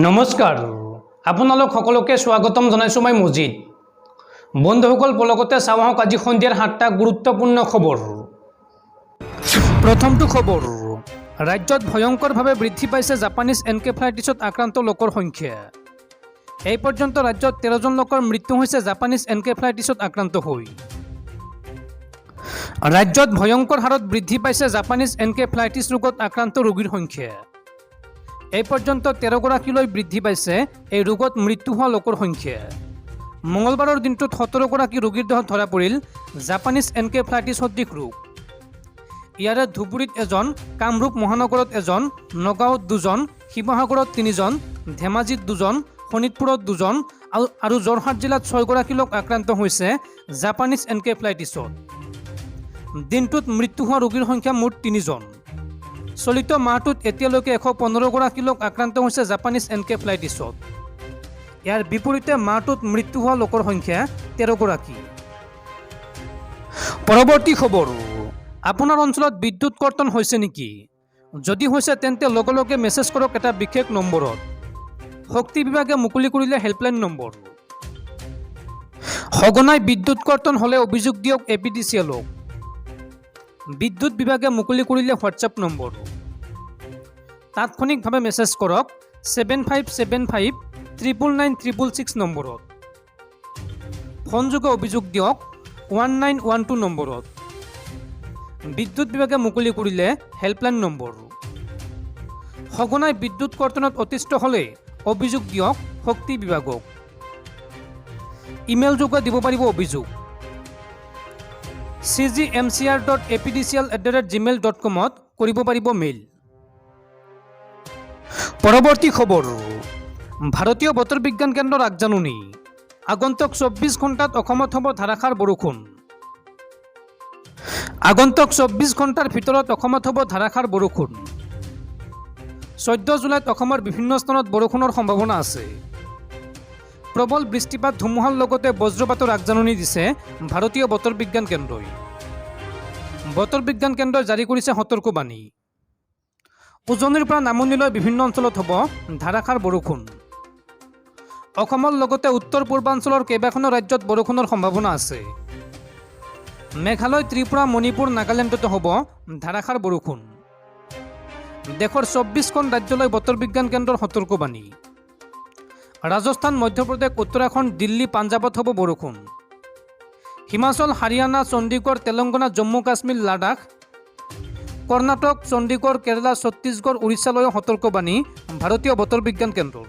নমস্কাৰ আপোনালোক সকলোকে স্বাগতম জনাইছো মই মজিদ বন্ধুসকল পলকতে চাওঁ আজি সন্ধিয়াৰ 7টা গুৰুত্বপূৰ্ণ খবৰ। প্ৰথমটো খবৰ, ৰাজ্যত ভয়ংকৰভাৱে বৃদ্ধি পাইছে জাপানীজ এনকেফেলাইটিছত আক্ৰান্ত লোকৰ সংখ্যা। এই পৰ্যন্ত ৰাজ্যত 13জন লোকৰ মৃত্যু হৈছে জাপানীজ এনকেফেলাইটিছত আক্ৰান্ত হৈ। ৰাজ্যত ভয়ংকৰ হাৰত বৃদ্ধি পাইছে জাপানীজ এনকেফেলাইটিছ ৰোগত আক্ৰান্ত ৰোগীৰ সংখ্যা। এই পৰ্যন্ত 13 গৰাকীলৈ বৃদ্ধি পাইছে এই ৰোগত মৃত্যু হোৱা লোকৰ সংখ্যা। মঙলবাৰৰ দিনটোত 17 গৰাকী ৰোগীৰ দেহত ধৰা পৰিল জাপানীজ এনকেফেলাইটিছ সদৃশ ৰোগ। ইয়াৰে ধুবুৰীত এজন, কামৰূপ মহানগৰত এজন, নগাঁৱত 2জন, শিৱসাগৰত 3জন, ধেমাজিত 2জন, শোণিতপুৰত 2জন আৰু যোৰহাট জিলাত 6 গৰাকী লোক আক্ৰান্ত হৈছে জাপানীজ এনকেফেলাইটিছত। দিনটোত মৃত্যু হোৱা ৰোগীৰ সংখ্যা মুঠ 3জন। চলিত মাহটোত এতিয়ালৈকে 115 গৰাকী লোক আক্ৰান্ত হৈছে জাপানীজ এনকেফেলাইটিছত। ইয়াৰ বিপৰীতে মাহটোত মৃত্যু হোৱা লোকৰ সংখ্যা 13 গৰাকী। পৰৱৰ্তী খবৰ, আপোনাৰ অঞ্চলত বিদ্যুৎ কৰ্তন হৈছে নেকি? যদি হৈছে তেন্তে লগে লগে মেছেজ কৰক এটা বিশেষ নম্বৰত। শক্তি বিভাগে মুকলি কৰিলে হেল্পলাইন নম্বৰ। সঘনাই বিদ্যুৎ কৰ্তন হ'লে অভিযোগ দিয়ক APDCLক। বিদ্যুৎ বিভাগে মুকলি কৰিলে হোৱাটছএপ নম্বৰ। তাৎক্ষণিকভাৱে মেছেজ কৰক 7575999666 নম্বৰত। ফোনযোগে অভিযোগ দিয়ক 1912 নম্বৰত। বিদ্যুৎ বিভাগে মুকলি কৰিলে হেল্পলাইন নম্বৰ। সঘনাই বিদ্যুৎ কৰ্তনত অতিষ্ঠ হ'লে অভিযোগ দিয়ক শক্তি বিভাগক। ইমেইল যোগে দিব পাৰিব অভিযোগ। cgmcr.apdcl@gmail.com কৰিব পাৰিব মেইল। পৰৱৰ্তী খবৰ, ভাৰতীয় বতৰ বিজ্ঞান কেন্দ্ৰৰ আগজাননী, আগন্তুক 24 ঘণ্টাত অসমত হ'ব ধাৰাসাৰ বৰষুণ। আগন্তুক 24 ঘণ্টাৰ ভিতৰত অসমত হ'ব ধাৰাসাৰ বৰষুণ। 14 জুলাইত অসমৰ বিভিন্ন স্থানত বৰষুণৰ সম্ভাৱনা আছে। প্ৰবল বৃষ্টিপাত ধুমুহাৰ লগতে বজ্ৰপাতৰ আগজাননী দিছে ভাৰতীয় বতৰ বিজ্ঞান কেন্দ্ৰই। বতৰ বিজ্ঞান কেন্দ্ৰই জাৰি কৰিছে সতৰ্কবাণী। উজনিৰ পৰা নামনিলৈ বিভিন্ন অঞ্চলত হ'ব ধাৰাসাৰ বৰষুণ। অসমৰ লগতে উত্তৰ পূৰ্বাঞ্চলৰ কেইবাখনো ৰাজ্যত বৰষুণৰ সম্ভাৱনা আছে। মেঘালয়, ত্ৰিপুৰা, মণিপুৰ, নাগালেণ্ডতো হ'ব ধাৰাসাৰ বৰষুণ। দেশৰ 24খন ৰাজ্যলৈ বতৰ বিজ্ঞান কেন্দ্ৰৰ সতৰ্কবাণী। ৰাজস্থান, মধ্যপ্ৰদেশ, উত্তৰাখণ্ড, দিল্লী, পাঞ্জাৱত হ'ব বৰষুণ। হিমাচল, হাৰিয়ানা, চণ্ডীগড়, তেলেংগানা, জম্মু কাশ্মীৰ, লাডাখ, কৰ্ণাটক, চণ্ডীগড়, কেৰালা, ছত্তীশগড়, উৰিষ্যালৈও সতৰ্কবাণী ভাৰতীয় বতৰ বিজ্ঞান কেন্দ্ৰৰ।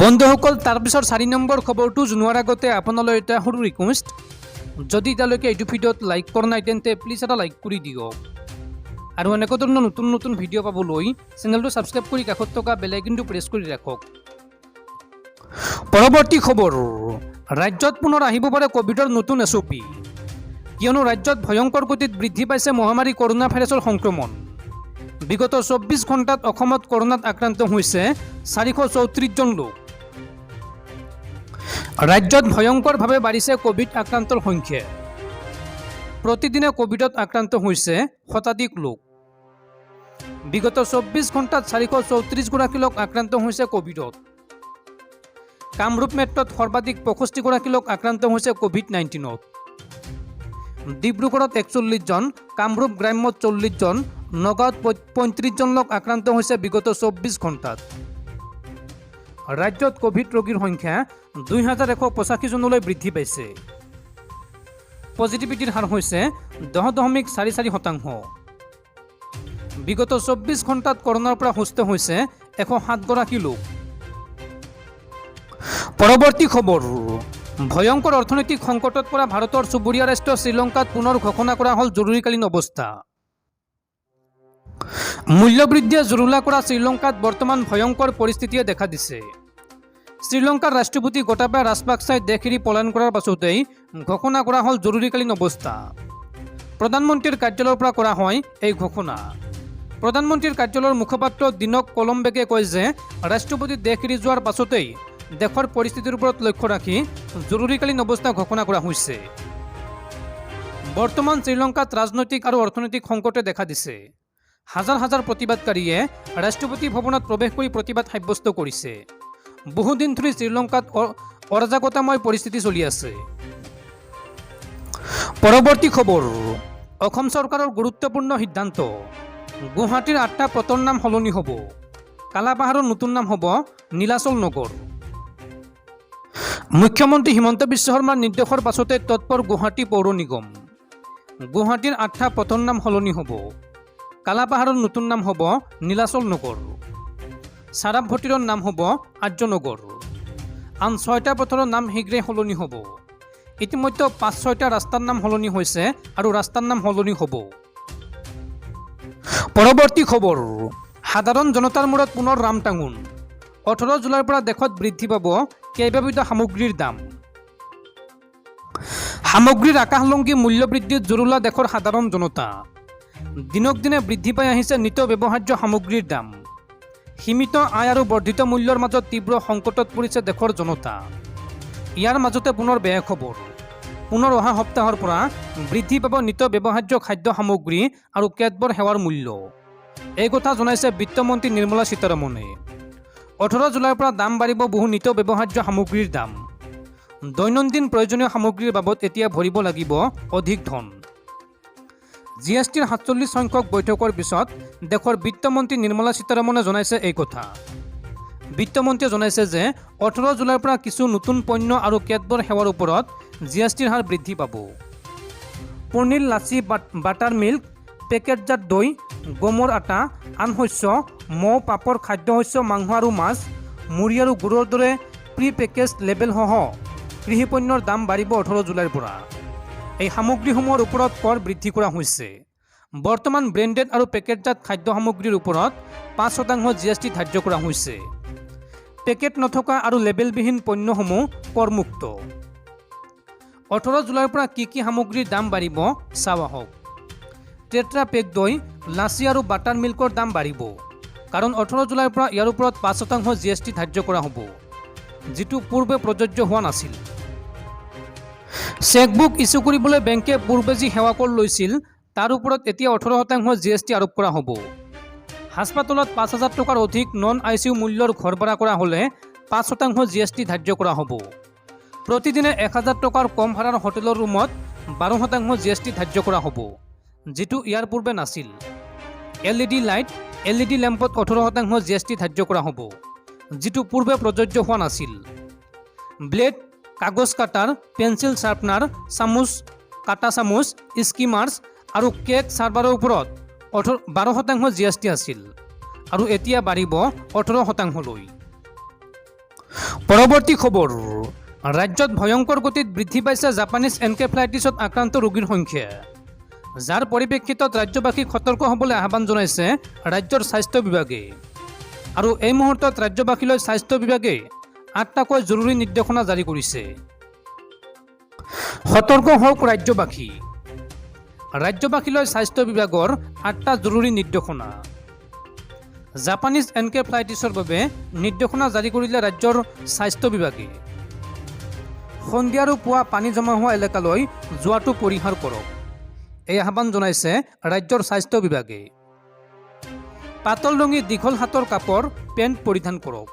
বন্ধুসকল, তাৰপিছত 4 নম্বৰ খবৰটো জনোৱাৰ আগতে আপোনালৈ এটা সৰু ৰিকুৱেষ্ট, যদি এতিয়ালৈকে এইটো ভিডিঅ'ত লাইক কৰা নাই তেন্তে প্লিজ এটা লাইক কৰি দিয়ক। আৰু এনেকুৱা ধৰণৰ নতুন নতুন ভিডিঅ' পাবলৈ চেনেলটো ছাবস্ক্ৰাইব কৰি কাষত থকা বেল আইকনটো প্ৰেছ কৰি ৰাখক। পৰৱৰ্তী খবৰ, ৰাজ্যত পুনৰ আহিব পাৰে ক'ভিডৰ নতুন SOP, কিয়নো ৰাজ্যত ভয়ংকৰ গতিত বৃদ্ধি পাইছে মহামাৰী কৰোনা ভাইৰাছৰ সংক্ৰমণ। বিগত 24 ঘণ্টাত অসমত কৰোনাত আক্ৰান্ত হৈছে 434 জন লোক। ৰাজ্যত ভয়ংকৰভাৱে বাঢ়িছে ক'ভিড আক্ৰান্তৰ সংখ্যা। প্ৰতিদিনে ক'ভিডত আক্ৰান্ত হৈছে শতাধিক লোক। বিগত 24 ঘণ্টাত 434 গৰাকী লোক আক্ৰান্ত হৈছে ক'ভিডত। কামৰূপ মেট্ৰত সৰ্বাধিক 65 গৰাকী লোক আক্ৰান্ত হৈছে ক'ভিড-19ত। ডিব্ৰুগড়ত 41 জন, কামৰূপ গ্ৰাম্যত 40 জন, নগাঁৱত 35 জন লোক আক্ৰান্ত হৈছে বিগত 24 ঘণ্টাত। ৰাজ্যত ক'ভিড ৰোগীৰ সংখ্যা 2185 জনলৈ বৃদ্ধি পাইছে। পজিটিভিটিৰ হাৰ হৈছে 10.44%। বিগত 24 ঘণ্টাত কৰোনাৰ পৰা সুস্থ হৈছে 107 গৰাকী লোক। পৰৱৰ্তী খবৰ, ভয়ংকৰ অৰ্থনৈতিক সংকটত পৰা ভাৰতৰ চুবুৰীয়া ৰাষ্ট্ৰ শ্ৰীলংকাত পুনৰ ঘোষণা কৰা হ'ল জৰুৰীকালীন অৱস্থা। মূল্যবৃদ্ধিয়ে জুৰুলা কৰা শ্ৰীলংকাত বৰ্তমান ভয়ংকৰ পৰিস্থিতিয়ে দেখা দিছে। শ্ৰীলংকাৰ ৰাষ্ট্ৰপতি গোটাবায়া ৰাজপাকছাই দেশ এৰি পলায়ন কৰাৰ পাছতেই ঘোষণা কৰা হ'ল জৰুৰীকালীন অৱস্থা। প্ৰধানমন্ত্ৰীৰ কাৰ্যালয়ৰ পৰা কৰা হয় এই ঘোষণা। প্ৰধানমন্ত্ৰীৰ কাৰ্যালয়ৰ মুখপাত্ৰ দিনক কলম্বেকে কয় যে ৰাষ্ট্ৰপতি দেশ এৰি যোৱাৰ পাছতেই দেশৰ পৰিস্থিতিৰ ওপৰত লক্ষ্য ৰাখি জৰুৰীকালীন অৱস্থা ঘোষণা কৰা হৈছে। বৰ্তমান শ্ৰীলংকাত ৰাজনৈতিক আৰু অৰ্থনৈতিক সংকটে দেখা দিছে। হাজাৰ হাজাৰ প্ৰতিবাদকাৰীয়ে ৰাষ্ট্ৰপতি ভৱনত প্ৰৱেশ কৰি প্ৰতিবাদ সাব্যস্ত কৰিছে। বহুদিন ধৰি শ্ৰীলংকাত অৰাজকতাময় পৰিস্থিতি চলি আছে। পৰৱৰ্তী খবৰ, অসম চৰকাৰৰ গুৰুত্বপূৰ্ণ সিদ্ধান্ত। গুৱাহাটীৰ 8টা পথৰ নাম সলনি হ'ব। কালাপাহাৰৰ নতুন নাম হ'ব নীলাচল নগৰ। মুখ্যমন্ত্ৰী হিমন্ত বিশ্ব শৰ্মাৰ নিৰ্দেশৰ পাছতে তৎপৰ গুৱাহাটী পৌৰ নিগম। গুৱাহাটীৰ 8টা পথৰ নাম সলনি হ'ব। কালাপাহাৰৰ নতুন নাম হ'ব নীলাচল নগৰ। চাৰাপভটীৰৰ নাম হ'ব আৰ্যনগৰ। আন 6টা পথৰৰ নাম শীঘ্ৰে সলনি হ'ব। ইতিমধ্যে 5-6টা ৰাস্তাৰ নাম সলনি হৈছে আৰু ৰাস্তাৰ নাম সলনি হ'ব। পৰৱৰ্তী খবৰ, সাধাৰণ জনতাৰ মূৰত পুনৰ ৰামটাঙোন। 18 জুলাইৰ পৰা দেশত বৃদ্ধি পাব কেইবাবিধ সামগ্ৰীৰ দাম। সামগ্ৰীৰ আকাশলংঘী মূল্য বৃদ্ধিত জুৰুলা দেশৰ সাধাৰণ জনতা। দিনক দিনে বৃদ্ধি পাই আহিছে নিত্য ব্যৱহাৰ্য সামগ্ৰীৰ দাম। সীমিত আয় আৰু বৰ্ধিত মূল্যৰ মাজত তীব্ৰ সংকটত পৰিছে দেশৰ জনতা। ইয়াৰ মাজতে পুনৰ বেয়া খবৰ, পুনৰ অহা সপ্তাহৰ পৰা বৃদ্ধি পাব নিত্য ব্যৱহাৰ্য খাদ্য সামগ্ৰী আৰু কেতবোৰ সেৱাৰ মূল্য। এই কথা জনাইছে বিত্তমন্ত্ৰী নিৰ্মলা সীতাৰমণে। 18 জুলাইৰ পৰা দাম বাঢ়িব বহু নিত্য ব্যৱহাৰ্য সামগ্ৰীৰ দাম। দৈনন্দিন প্ৰয়োজনীয় সামগ্ৰীৰ বাবদ এতিয়া ভৰিব লাগিব অধিক ধন। GSTৰ 47 সংখ্যক বৈঠকৰ পিছত দেশৰ বিত্তমন্ত্ৰী নিৰ্মলা সীতাৰমণে জনাইছে এই কথা। বিত্তমন্ত্ৰীয়ে জনাইছে যে 18 জুলাইৰ পৰা কিছু নতুন পণ্য আৰু কেতবোৰ সেৱাৰ ওপৰত GSTৰ হাৰ বৃদ্ধি পাব। পনীৰ, লাচি, বাটাৰ মিল্ক, পেকেটজাত দৈ, গমৰ আটা, আন শস্য, মৌ, পাপৰ, খাদ্যশস্য, মাংস আৰু মাছ, মুড়ি আৰু গুড়ৰ দৰে প্ৰি পেকেজ লেবেলসহ কৃষিপণ্যৰ দাম বাঢ়িব 18 জুলাইৰ পৰা। এই সামগ্ৰীসমূহৰ ওপৰত কৰ বৃদ্ধি কৰা হৈছে। বৰ্তমান ব্ৰেণ্ডেড আৰু পেকেটজাত খাদ্য সামগ্ৰীৰ ওপৰত 5% GST ধাৰ্য কৰা হৈছে। পেকেট নথকা আৰু লেবেলবিহীন পণ্যসমূহ কৰমুক্ত। 18 জুলাইৰ পৰা কি কি সামগ্ৰীৰ দাম বাঢ়িব চাওঁ আহক। টেট্ৰা পেক দৈ, লাচি আৰু বাটাৰ মিল্কৰ দাম বাঢ়িব, কাৰণ 18 জুলাইৰ পৰা ইয়াৰ ওপৰত 5% GST ধাৰ্য কৰা হ'ব, যিটো পূৰ্বে প্ৰযোজ্য হোৱা নাছিল। চেকবুক ইছ্যু কৰিবলৈ বেংকে পূৰ্বে যি সেৱা কৰ লৈছিল তাৰ ওপৰত এতিয়া 18% GST আৰোপ কৰা হ'ব। হাস্পাতালত 5,000 টকাৰ অধিক নন ICU মূল্যৰ ঘৰ ভাড়া কৰা হ'লে 5% GST ধাৰ্য কৰা হ'ব। প্ৰতিদিনে 1,000 টকাৰ কম ভাড়াৰ হোটেলৰ ৰুমত 12% GST ধাৰ্য কৰা হ'ব, যিটো ইয়াৰ পূৰ্বে নাছিল। LED লাইট, LED লেম্পত 18% GST ধাৰ্য কৰা হ'ব, যিটো পূৰ্বে প্ৰযোজ্য হোৱা নাছিল। ব্লেড, কাগজ কাটাৰ, পেন্সিল শ্বাৰ্পনাৰ, চামুচ, কাটা চামুচ, স্কিমাৰ্ছ আৰু কেক চাৰ্ভাৰৰ ওপৰত 12% GST আছিল আৰু এতিয়া বাঢ়িব 18%লৈ। পৰৱৰ্তী খবৰ, ৰাজ্যত ভয়ংকৰ গতিত বৃদ্ধি পাইছে জাপানীজ এনকেফেলাইটিছত আক্ৰান্ত ৰোগীৰ সংখ্যা, যাৰ পৰিপ্ৰেক্ষিতত ৰাজ্যবাসীক সতৰ্ক হ'বলৈ আহ্বান জনাইছে ৰাজ্যৰ স্বাস্থ্য বিভাগে। আৰু এই মুহূৰ্তত ৰাজ্যবাসীলৈ স্বাস্থ্য বিভাগে 8টাকৈ জৰুৰী নিৰ্দেশনা জাৰি কৰিছে। সতৰ্ক হওক ৰাজ্যবাসী। ৰাজ্যবাসীলৈ স্বাস্থ্য বিভাগৰ 8টা জৰুৰী নিৰ্দেশনা। জাপানীজ এনকেফেলাইটিছৰ বাবে নিৰ্দেশনা জাৰি কৰিলে ৰাজ্যৰ স্বাস্থ্য বিভাগে। সন্ধিয়া আৰু পুৱা পানী জমা হোৱা এলেকালৈ যোৱাটো পৰিহাৰ কৰক, এই আহ্বান জনাইছে ৰাজ্যৰ স্বাস্থ্য বিভাগে। পাতল ৰঙী দীঘল হাতৰ কাপোৰ, পেণ্ট পৰিধান কৰক।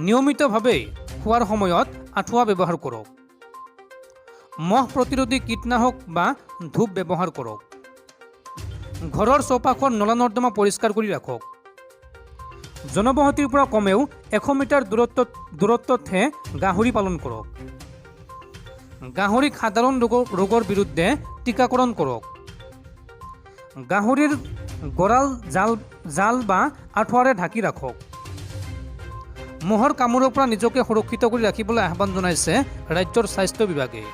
নিয়মিতভাৱে খোৱাৰ সময়ত আঁঠুৱা ব্যৱহাৰ কৰক। মহ প্ৰতিৰোধী কীটনাশক বা ধূপ ব্যৱহাৰ কৰক। ঘৰৰ চৌপাশৰ নলা নৰ্দমা পৰিষ্কাৰ কৰি ৰাখক। জনবসতিৰ পৰা কমেও 100 মিটাৰ দূৰত্বতহে গাহৰি পালন কৰক। গাহৰিক সাধাৰণ ৰোগৰ বিৰুদ্ধে টীকাকৰণ কৰক। গাহৰিৰ গঁৰাল জাল বা আঁঠুৱাৰে ঢাকি ৰাখক। মহৰ কামোৰৰ পৰা নিজকে সুৰক্ষিত কৰি ৰাখিবলৈ আহ্বান জনাইছে ৰাজ্যৰ স্বাস্থ্য বিভাগে।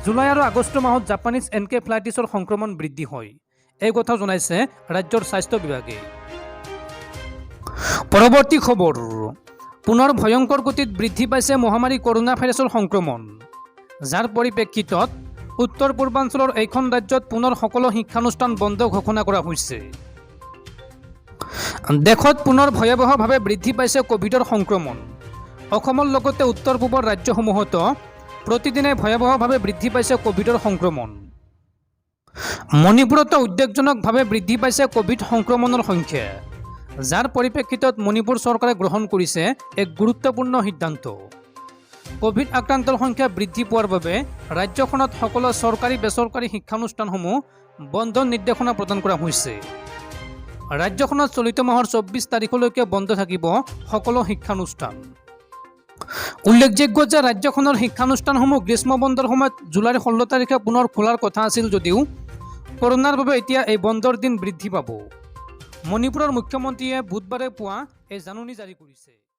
জুলাই আৰু আগষ্ট মাহত জাপানীজ এনকেফেলাইটিছৰ সংক্ৰমণ বৃদ্ধি হয়, এই কথা জনাইছে ৰাজ্যৰ স্বাস্থ্য বিভাগে। পৰৱৰ্তী খবৰ, পুনৰ ভয়ংকৰ গতিত বৃদ্ধি পাইছে মহামাৰী কৰোনা ভাইৰাছৰ সংক্ৰমণ, যাৰ পৰিপ্ৰেক্ষিতত উত্তৰ পূৰ্বাঞ্চলৰ এইখন ৰাজ্যত পুনৰ সকলো শিক্ষানুষ্ঠান বন্ধ ঘোষণা কৰা হৈছে। দেশত পুনৰ ভয়াৱহভাৱে বৃদ্ধি পাইছে কোভিডৰ সংক্ৰমণ। অসমৰ লগতে উত্তৰ পূবৰ ৰাজ্যসমূহতো প্ৰতিদিনে ভয়াৱহভাৱে বৃদ্ধি পাইছে কোভিডৰ সংক্ৰমণ। মণিপুৰতো উদ্বেগজনকভাৱে বৃদ্ধি পাইছে কোভিড সংক্ৰমণৰ সংখ্যা, যাৰ পৰিপ্ৰেক্ষিতত মণিপুৰ চৰকাৰে গ্ৰহণ কৰিছে এক গুৰুত্বপূৰ্ণ সিদ্ধান্ত। কোভিড আক্ৰান্তৰ সংখ্যা বৃদ্ধি পোৱাৰ বাবে ৰাজ্যখনত সকলো চৰকাৰী বেচৰকাৰী শিক্ষানুষ্ঠানসমূহ বন্ধৰ নিৰ্দেশনা প্ৰদান কৰা হৈছে। ৰাজ্যখনত চলিত মাহৰ 24 তাৰিখলৈকে বন্ধ থাকিব সকলো শিক্ষানুষ্ঠান। উল্লেখযোগ্য যে ৰাজ্যখনৰ শিক্ষানুষ্ঠানসমূহ গ্ৰীষ্ম বন্ধৰ সময়ত জুলাইৰ 16 তাৰিখে পুনৰ খোলাৰ কথা আছিল যদিও কৰোনাৰ বাবে এতিয়া এই বন্ধৰ দিন বৃদ্ধি পাব। মণিপুৰৰ মুখ্যমন্ত্ৰীয়ে বুধবাৰে পুৱা এই জাননী জাৰি কৰিছে।